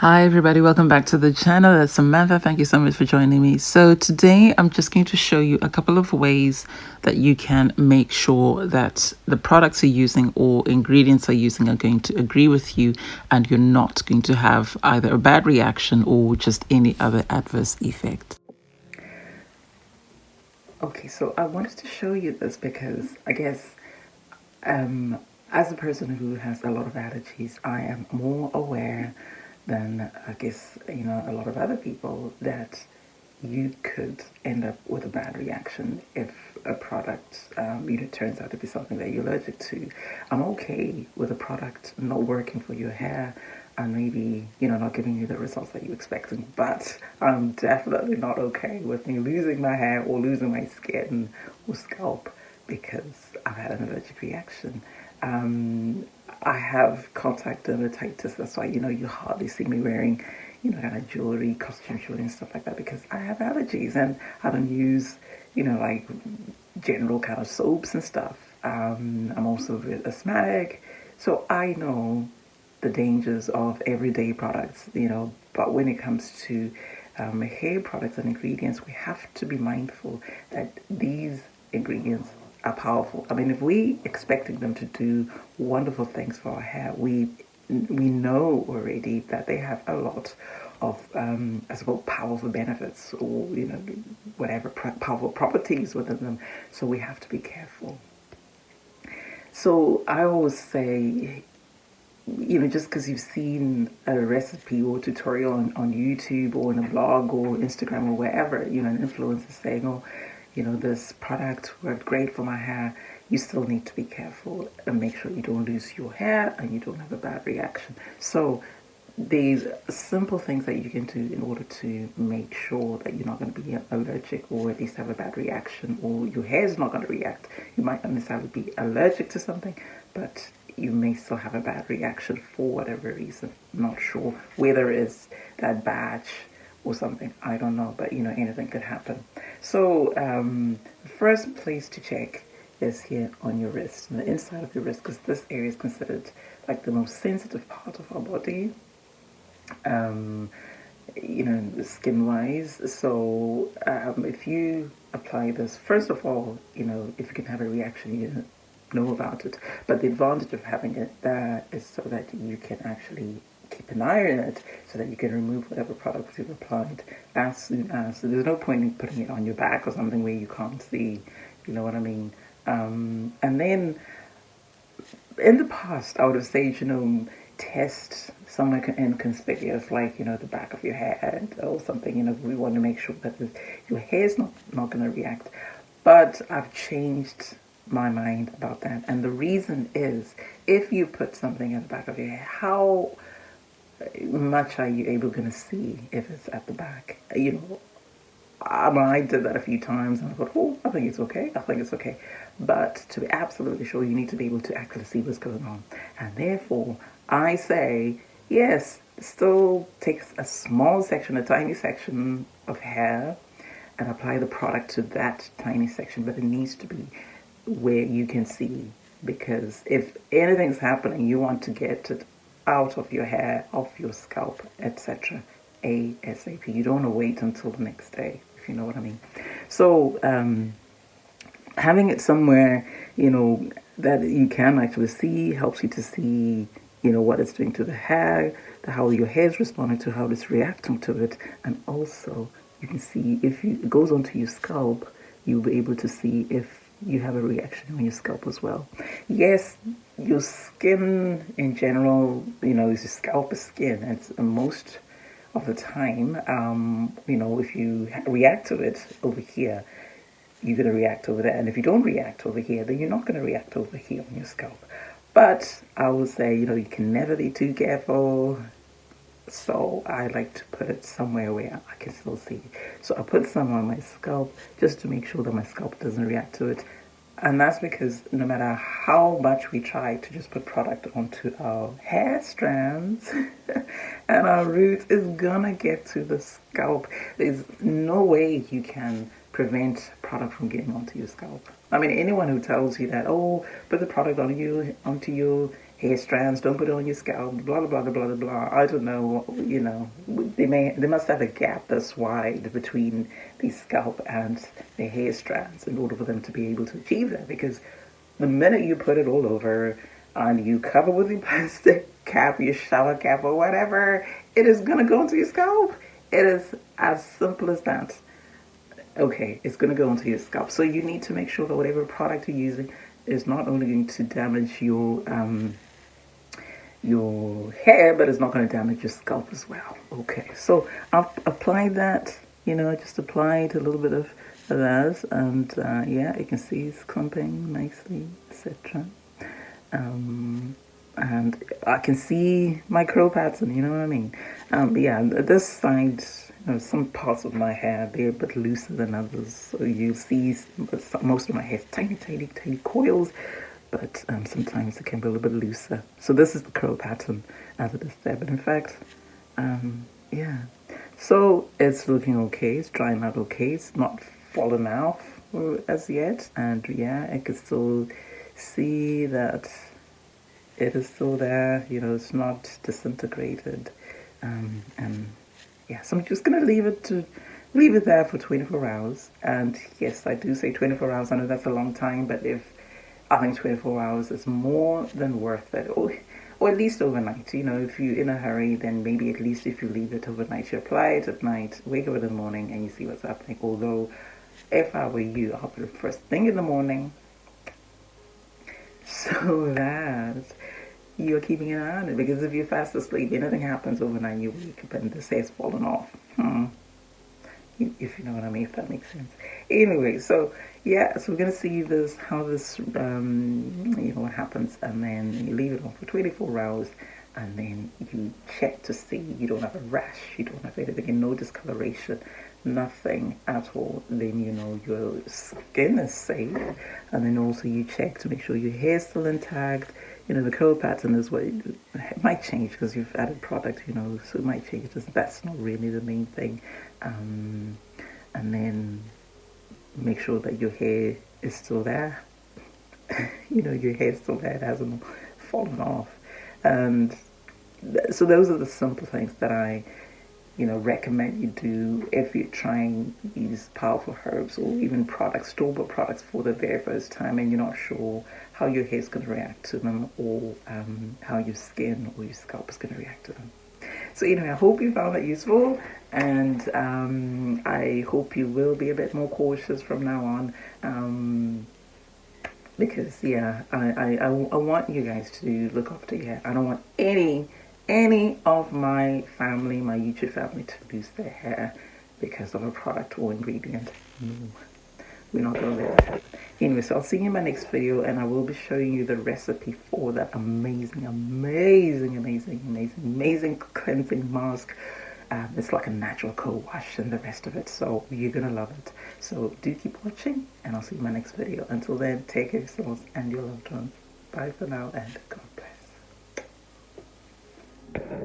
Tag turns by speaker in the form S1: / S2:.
S1: Hi everybody, welcome back to the channel. That's Samantha. Thank you so much for joining me. So today I'm just going to show you a couple of ways that you can make sure that the products you're using or ingredients you're using are going to agree with you and you're not going to have either a bad reaction or just any other adverse effect. Okay, so I wanted to show you this because I guess as a person who has a lot of allergies, I am more aware than I guess a lot of other people that you could end up with a bad reaction if a product turns out to be something that you're allergic to. I'm okay with a product not working for your hair and maybe not giving you the results that you're expecting, but I'm definitely not okay with me losing my hair or losing my skin or scalp because I've had an allergic reaction. I have contact dermatitis. That's why you hardly see me wearing kind of jewelry, costume jewelry and stuff like that because I have allergies and I don't use like general kind of soaps and stuff. I'm also a bit asthmatic, so I know the dangers of everyday products. But when it comes to hair products and ingredients, we have to be mindful that these ingredients are powerful. I mean, if we expecting them to do wonderful things for our hair, we know already that they have a lot of, I suppose, powerful benefits or whatever powerful properties within them. So we have to be careful. So I always say, just because you've seen a recipe or tutorial on YouTube or in a blog or Instagram or wherever, an influencer saying, oh, this product worked great for my hair, you still need to be careful and make sure you don't lose your hair and you don't have a bad reaction. So these simple things that you can do in order to make sure that you're not going to be allergic or at least have a bad reaction or your hair is not going to react. You might not necessarily be allergic to something, but you may still have a bad reaction for whatever reason. I'm not sure whether it's that batch or something. I don't know, but anything could happen. So the first place to check is here on your wrist, on the inside of your wrist, because this area is considered like the most sensitive part of our body, um, skin wise. So if you apply this, first of all, if you can have a reaction, you know about it. But the advantage of having it there is so that you can actually keep an eye on it so that you can remove whatever products you've applied as soon as. So there's no point in putting it on your back or something where you can't see, you know what I mean? And then in the past, I would have said, test somewhere inconspicuous, like, the back of your head or something. We want to make sure that your hair is not going to react. But I've changed my mind about that. And the reason is, if you put something at the back of your hair, how much are you able going to see if it's at the back? I did that a few times and I thought, oh, I think it's okay. I think it's okay. But to be absolutely sure, you need to be able to actually see what's going on. And therefore, I say, yes, still take a small section, a tiny section of hair and apply the product to that tiny section, but it needs to be where you can see. Because if anything's happening, you want to get it out of your hair, off your scalp, etc. ASAP. You don't want to wait until the next day, if you know what I mean. So having it somewhere, that you can actually see helps you to see, what it's doing to the hair, how your hair is responding to, how it's reacting to it, and also you can see if it goes onto your scalp, you'll be able to see if you have a reaction on your scalp as well. Yes, your skin in general, your scalp is skin. It's most of the time, if you react to it over here, you're going to react over there. And if you don't react over here, then you're not going to react over here on your scalp. But I would say, you can never be too careful. So I like to put it somewhere where I can still see. So I put some on my scalp just to make sure that my scalp doesn't react to it. And that's because no matter how much we try to just put product onto our hair strands and our roots, it's gonna get to the scalp. There's no way you can prevent product from getting onto your scalp. I mean, anyone who tells you that, oh, put the product on you onto your hair strands, don't put it on your scalp, blah blah blah blah blah blah. I don't know, you know, they must have a gap that's wide between the scalp and the hair strands in order for them to be able to achieve that. Because the minute you put it all over and you cover with your plastic cap, your shower cap, or whatever, it is gonna go into your scalp. It is as simple as that. Okay, it's going to go onto your scalp. So you need to make sure that whatever product you're using is not only going to damage your hair, but it's not going to damage your scalp as well. Okay, so I've applied that, you know, just applied a little bit of that, and yeah, you can see it's clumping nicely, etc. And I can see my curl pattern, you know what I mean? Yeah, this side, you know, some parts of my hair, they're a bit looser than others. So you see most of my hair is tiny, tiny, tiny coils, but sometimes it can be a little bit looser. So this is the curl pattern as it is there. But in fact, yeah. So it's looking okay, it's drying out okay, it's not fallen out as yet. And yeah, I can still see that it is still there, you know, it's not disintegrated. And yeah, so I'm just gonna leave it there for 24 hours. And yes, I do say 24 hours. I know that's a long time, but if I think 24 hours is more than worth it, or at least overnight. You know, if you're in a hurry, then maybe at least if you leave it overnight, you apply it at night, wake up in the morning, and you see what's happening. Although, if I were you, I'll put it first thing in the morning, so that you're keeping an eye on it. Because if you're fast asleep, anything happens overnight, you wake up and this hair's fallen off. If you know what I mean, if that makes sense. Anyway, so yeah, so we're gonna see this, how this, you know, what happens, and then you leave it on for 24 hours, and then you check to see you don't have a rash, you don't have anything, and no discoloration, nothing at all. Then you know your skin is safe, and then also you check to make sure your hair's still intact. You know, the curl pattern is what it might change because you've added product, you know, so it might change. That's not really the main thing. And then make sure that your hair is still there. You know, your hair is still there, it hasn't fallen off. And so those are the simple things that I, you know, recommend you do if you're trying these powerful herbs or even products, store-bought products for the very first time, and you're not sure how your hair is going to react to them, or how your skin or your scalp is going to react to them. So anyway, I hope you found that useful, and I hope you will be a bit more cautious from now on, because yeah, I want you guys to look after your hair. I don't want any of my family, my YouTube family, to lose their hair because of a product or ingredient. No, we're not going to let that happen. Anyway, so I'll see you in my next video, and I will be showing you the recipe for that amazing cleansing mask. It's like a natural co-wash and the rest of it, so you're going to love it. So do keep watching, and I'll see you in my next video. Until then, take care of yourselves and your loved ones. Bye for now, and God bless.